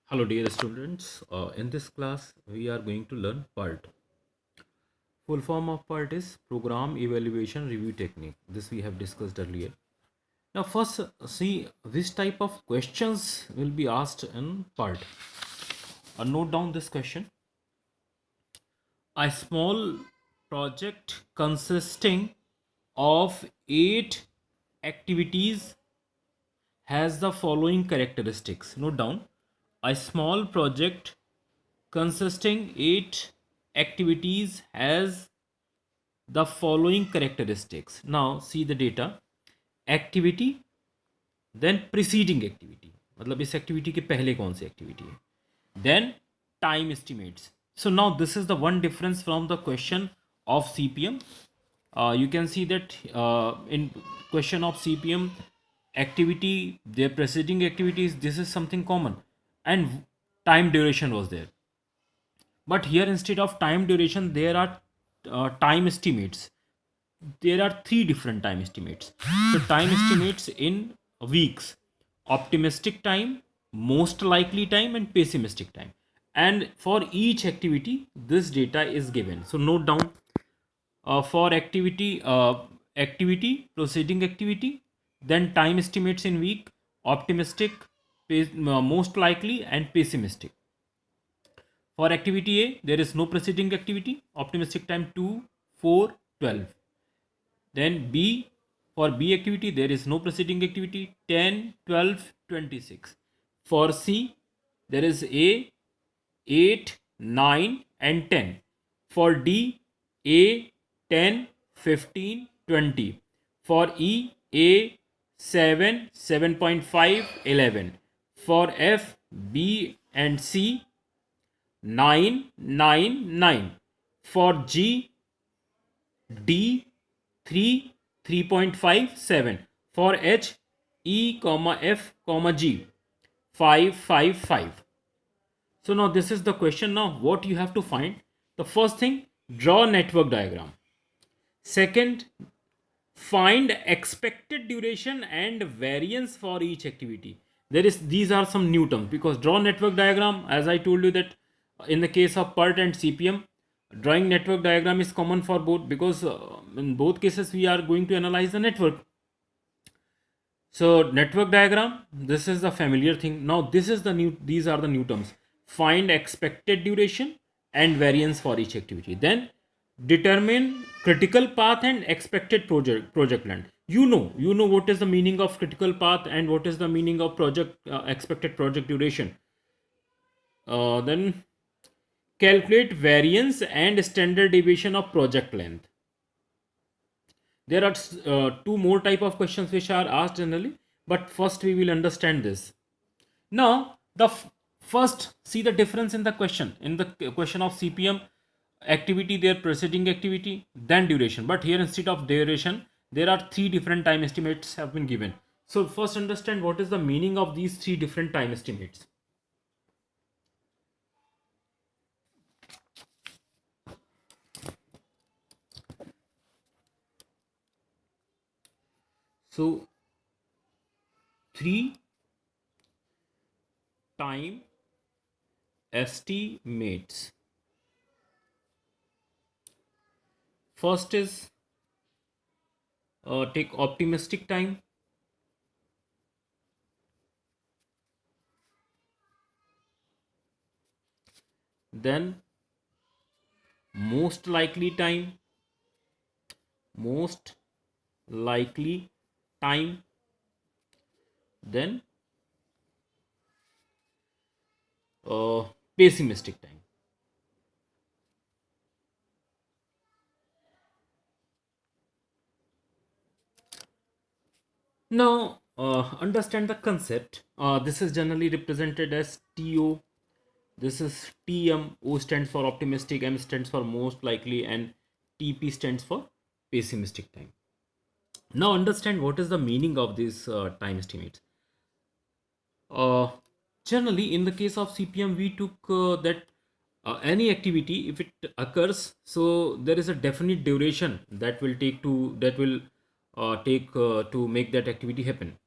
Hello dear students, in this class we are going to learn PERT. Full form of PERT is Program Evaluation Review Technique. This we have discussed earlier. Now first see which type of questions will be asked in PERT. Note down this question. A small project consisting of 8 activities has the following characteristics. Note down. A small project consisting 8 activities has the following characteristics. Now see the data. Activity, then preceding activity, मतलब इस activity के पहले कौन सी activity है, then time estimates. So now this is the one difference from the question of CPM. You can see that in question of CPM, activity, their preceding activities, this is something common, and time duration was there. But here instead of time duration there are time estimates. There are three different time estimates. So time estimates in weeks: optimistic time, most likely time, and pessimistic time. And for each activity this data is given. So note down, for activity, proceeding activity, then time estimates in week, optimistic, most likely, and pessimistic. For activity A, there is no preceding activity. Optimistic time 2, 4, 12. Then B, for B activity, there is no preceding activity 10, 12, 26. For C, there is A, 8, 9, and 10. For D, A, 10, 15, 20. For E, A, 7, 7.5, 11. For F, B, and C, 9, 9, 9. For G, D, 3, 3.5, 7. For H, E, F, G, 5, 5, 5. So now this is the question. Now what you have to find? The first thing, draw network diagram. Second, find expected duration and variance for each activity. These are some new terms, because draw network diagram, as I told you that in the case of PERT and CPM, drawing network diagram is common for both, because in both cases we are going to analyze the network. So network diagram, this is the familiar thing. Now these are the new terms. Find expected duration and variance for each activity. Then determine critical path and expected project length. You know what is the meaning of critical path and what is the meaning of project expected project duration. Then calculate variance and standard deviation of project length. There are two more type of questions which are asked generally, but first we will understand this. Now the first, see the difference in the question. In the question of CPM, activity, their preceding activity, then duration. But here instead of duration there are three different time estimates have been given. So first understand what is the meaning of these three different time estimates. So three time estimates. First is, take optimistic time. Then most likely time, most likely time. Then pessimistic time. Now understand the concept. This is generally represented as TO. This is TM. O stands for optimistic, M stands for most likely, and TP stands for pessimistic time. Now understand what is the meaning of these time estimates. Uh, Generally, in the case of CPM, we took that any activity, if it occurs, so there is a definite duration that will take to make that activity happen.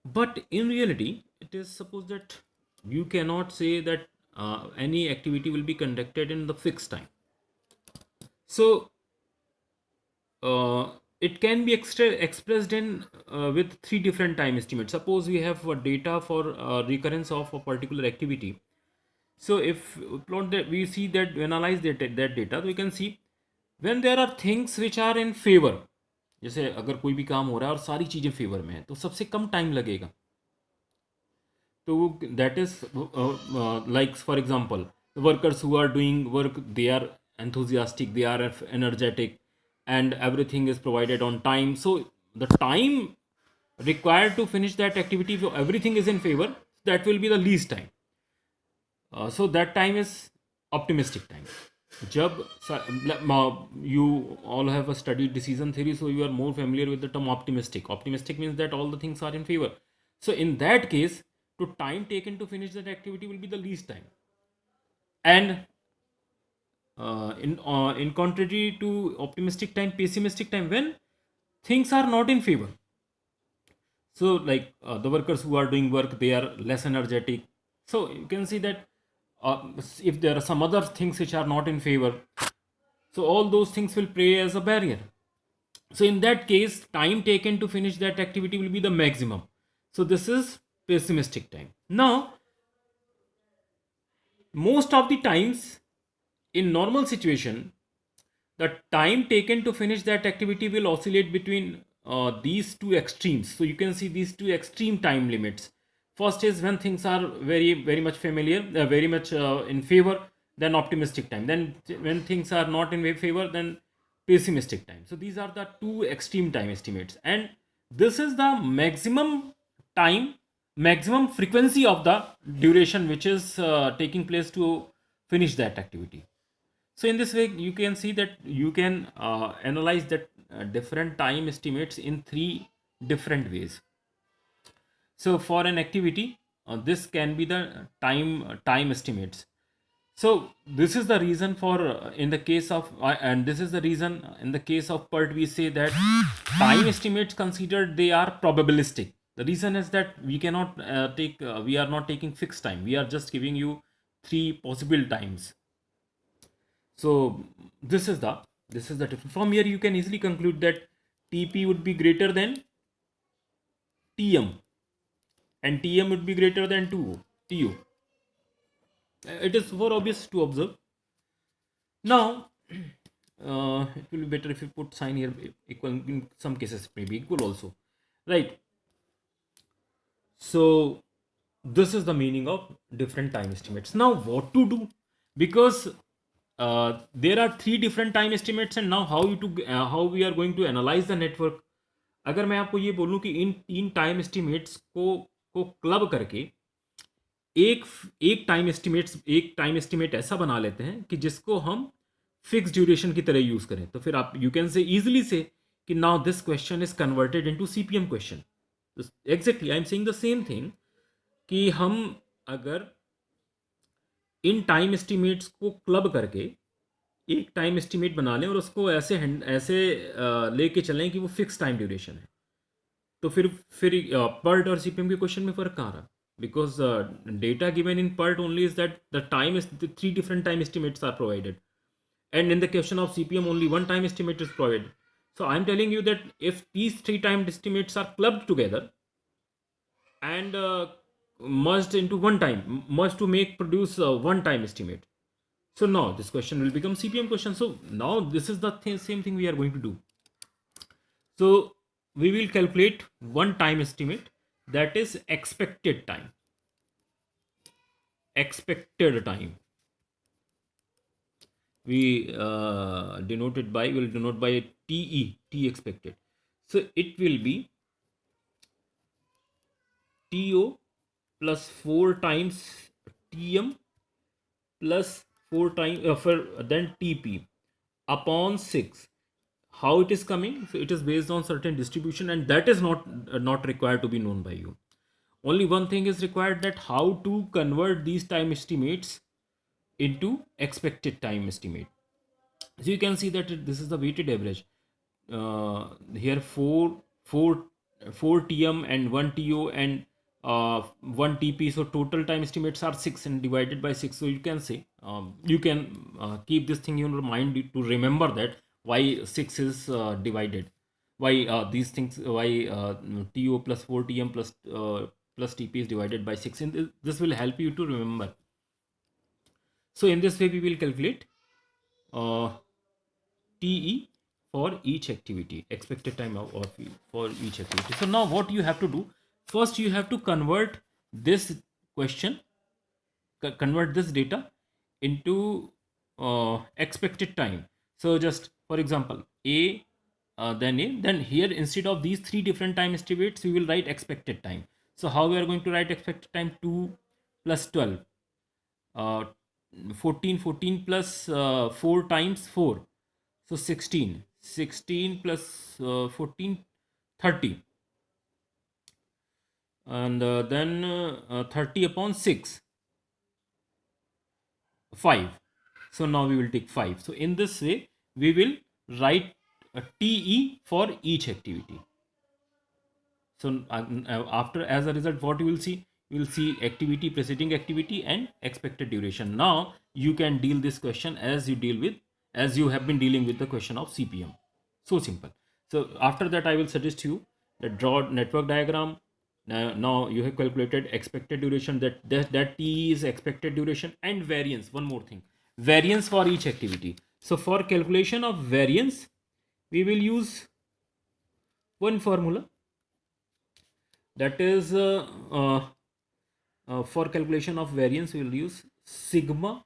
But in reality, it is supposed that You cannot say that any activity will be conducted in the fixed time. So uh, it can be expressed in with three different time estimates. Suppose we have data for recurrence of a particular activity. So if plot that, we see that, we analyze that data, तो we can see when there are things which are in favor. जैसे अगर कोई भी काम हो रहा है और सारी चीज़ें फेवर में है तो सबसे कम टाइम लगेगा. तो that is like for example, the workers who are doing work, they are enthusiastic, they are energetic, and everything is provided on time. So the time required to finish that activity, if everything is in favor, that will be the least time. So that time is optimistic time. जब you all have a studied decision theory, so you are more familiar with the term optimistic. Optimistic means that all the things are in favor. So in that case, to time taken to finish that activity will be the least time. And in contrary to optimistic time, pessimistic time, when things are not in favor. So like the workers who are doing work, they are less energetic. So you can see that if there are some other things which are not in favor, so all those things will play as a barrier. So in that case, time taken to finish that activity will be the maximum. So this is pessimistic time. Now, most of the times in normal situation, the time taken to finish that activity will oscillate between these two extremes. So you can see these two extreme time limits. First is when things are very much familiar, very much in favor, then optimistic time. Then when things are not in favor, then pessimistic time. So these are the two extreme time estimates, and this is the maximum time, maximum frequency of the duration which is taking place to finish that activity. So in this way, you can see that you can analyze that different time estimates in three different ways. So for an activity, this can be the time estimates. So this is the reason for in the case of and this is the reason in the case of PERT we say that time estimates considered, they are probabilistic. The reason is that we cannot we are not taking fixed time. We are just giving you three possible times. So this is the difference. From here you can easily conclude that TP would be greater than TM and TM would be greater than 2 TU. It is more obvious to observe. Now it will be better if you put sign here equal. In some cases it may be equal also, right? So this is the meaning of different time estimates. Now what to do? Because there are three different time estimates, and now how we are going to analyze the network. अगर मैं आपको ये बोलूँ कि इन तीन time estimates को club करके एक एक टाइम एस्टिमेट ऐसा बना लेते हैं कि जिसको हम फिक्स ड्यूरेशन की तरह यूज करें, तो फिर आप यू कैन से इजीली से कि now this question is converted into CPM question. Exactly I am saying the same thing कि हम अगर इन टाइम एस्टिमेट्स को क्लब करके एक टाइम एस्टिमेट बना लें और उसको ऐसे लेके चलें कि वो फिक्स टाइम ड्यूरेशन है, तो फिर पर्ट और सीपीएम के क्वेश्चन में फ़र्क कहाँ रहा? Because data given in PERT only is that the time is three different time estimates are provided, and in the question of CPM only one time estimate is provided. So I'm telling you that if these three time estimates are clubbed together and merged into one time, merged to produce one time estimate, so now this question will become CPM question. So now this is the same thing we are going to do. So we will calculate one time estimate, that is expected time. Expected time we will denote by T expected. So it will be TO plus 4 times TM plus 4 times then TP upon 6. How it is coming? So it is based on certain distribution, and that is not required to be known by you. Only one thing is required, that how to convert these time estimates into expected time estimate. So you can see that this is the weighted average. Here 4 TM and 1 TO and 1 TP, so total time estimates are 6 and divided by 6. So you can say, you can keep this thing in your mind to remember that why 6 is divided, why these things, why TO plus 4 TM plus TP is divided by 6, and this will help you to remember. So in this way we will calculate TE for each activity, expected time for each activity. So now what you have to do, first you have to convert this question, convert this data into expected time. So just for example, then here instead of these three different time estimates, we will write expected time. So how we are going to write expected time? 2 plus 12, uh, 14 plus 4 times 4, so 16 plus 14, 30, and then 30 upon 6, 5. So now we will take 5. So in this way we will write a TE for each activity. So after, as a result, what you will see, you will see activity, preceding activity, and expected duration. Now you can deal this question as you have been dealing with the question of CPM. So simple. So after that I will suggest you that draw network diagram. Now you have calculated expected duration, that T is expected duration, and variance. One more thing, variance for each activity. So for calculation of variance we will use one formula, that is for calculation of variance we will use sigma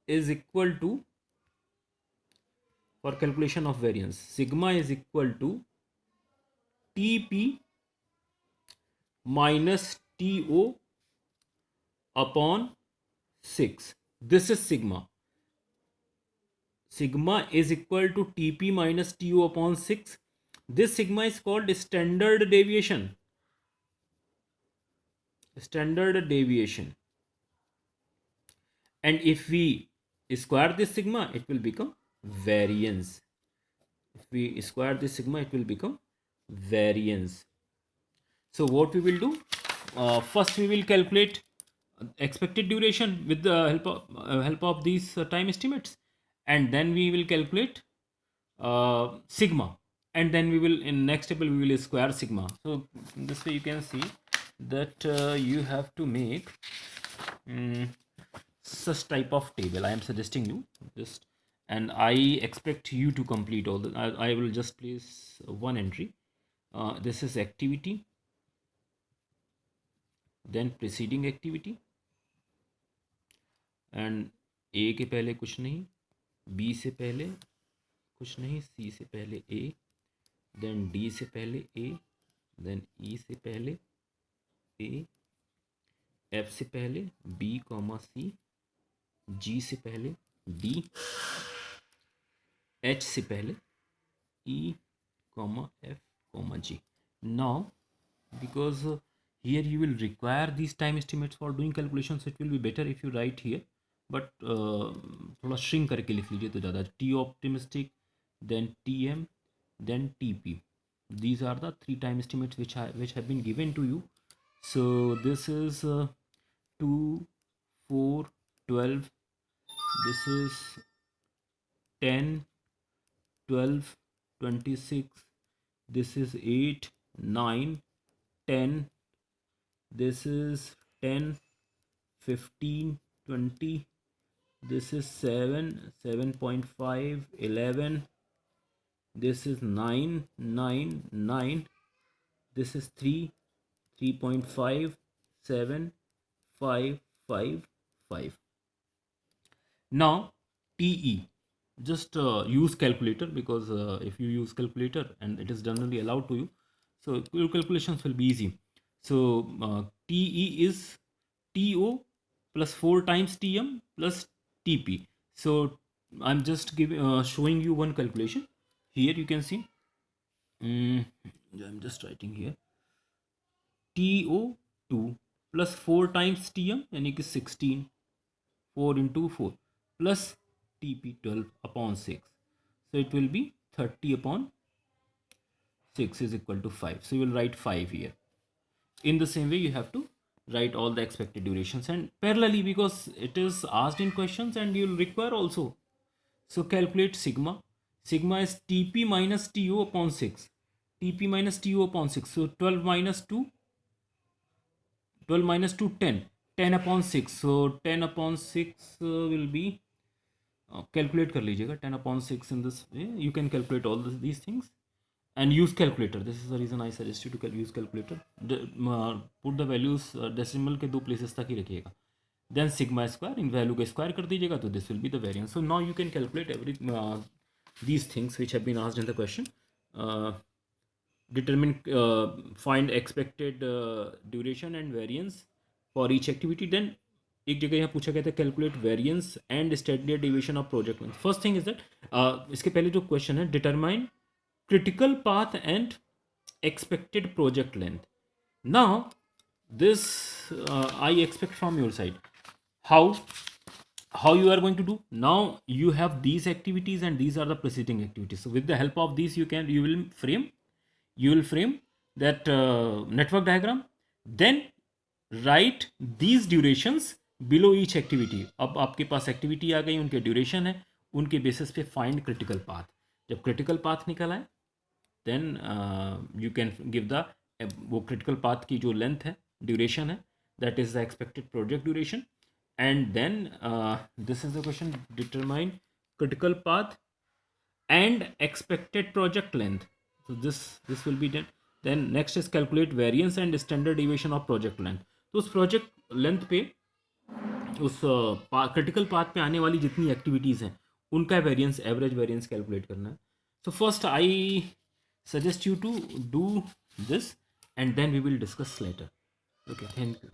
is equal to, for calculation of variance, sigma is equal to TP minus TO upon 6. This is sigma. Sigma is equal to TP minus TO upon 6. This sigma is called standard deviation. Standard deviation. And if we square this sigma, it will become variance. If we square this sigma, it will become variance. So what we will do, first we will calculate expected duration with the help of these time estimates, and then we will calculate sigma, and then we will, in next step we will square sigma. So this way you can see that you have to make such type of table. I am suggesting you just, and I expect you to complete all the, I will just place one entry. This is activity, then preceding activity, and A के पहले कुछ नहीं, B से पहले कुछ नहीं, सी से पहले ए, देन डी से पहले ए, देन ई से पहले ए, एफ से पहले बी कॉमा सी, जी से पहले डी, एच से पहले E comma F comma G. Now because here you will require these time estimates for doing calculations, it will be better if you write here, but थोड़ा shrink करके लिख लीजिए तो ज़्यादा. T optimistic, then TM, then TP. These are the three time estimates which have been given to you. So this is 2, 4, 12. This is 10, 12, 26. This is 8, 9, 10. This is 10, 15, 20. This is 7, 7.5, 11. This is 9, 9, 9. This is 3, 3.5, 7, 5, 5, 5. Now TE, just use calculator, because if you use calculator, and it is generally allowed to you, so your calculations will be easy. So TE is TO plus 4 times TM plus TP. So I'm just showing you one calculation. Here you can see, I'm just writing here, TO2 plus 4 times TM, यानी कि 16, 4 into 4, plus TP 12 upon 6. So it will be 30 upon 6 is equal to 5. So you will write 5 here. In the same way, you have to write all the expected durations and parallelly, because it is asked in questions and you will require also. So calculate sigma. Sigma is TP minus TO upon 6. TP minus TO upon 6. So 12 minus 2, 12 minus 2, 10. 10 upon 6. So 10 upon 6 will be, calculate कर लीजिएगा 10 upon 6 in this way. You can calculate all these things and use calculator. This is the reason I suggest you to use calculator. Put the values decimal के 2 places तक ही रखिएगा. Then sigma square, in value का square कर दीजिएगा तो this will be the variance. So now you can calculate every these things which have been asked in the question. Determine, find expected duration and variance for each activity. Then एक जगह यहाँ पूछा गया था calculate variance and standard deviation of project length. First thing is that इसके पहले जो question है, determine critical path and expected project length. Now this I expect from your side. How you are going to do? Now you have these activities and these are the preceding activities. So with the help of these you will frame that network diagram. Then write these durations below each activity. अब आपके पास activity आ गई, उनके duration है, उनके basis पे find critical path. जब critical path निकल आए then you can give the वो क्रिटिकल पाथ की जो लेंथ है, ड्यूरेशन है, that is the expected project duration. And then this is the question, determine critical path and expected project length. so this will be done. Then next is calculate variance and standard deviation of project length. तो उस project length पे, उस critical path पे आने वाली जितनी activities हैं उनका वेरिएंस, एवरेज वेरिएंस कैलकुलेट करना है. So first I suggest you to do this and then we will discuss later. Okay, thank you.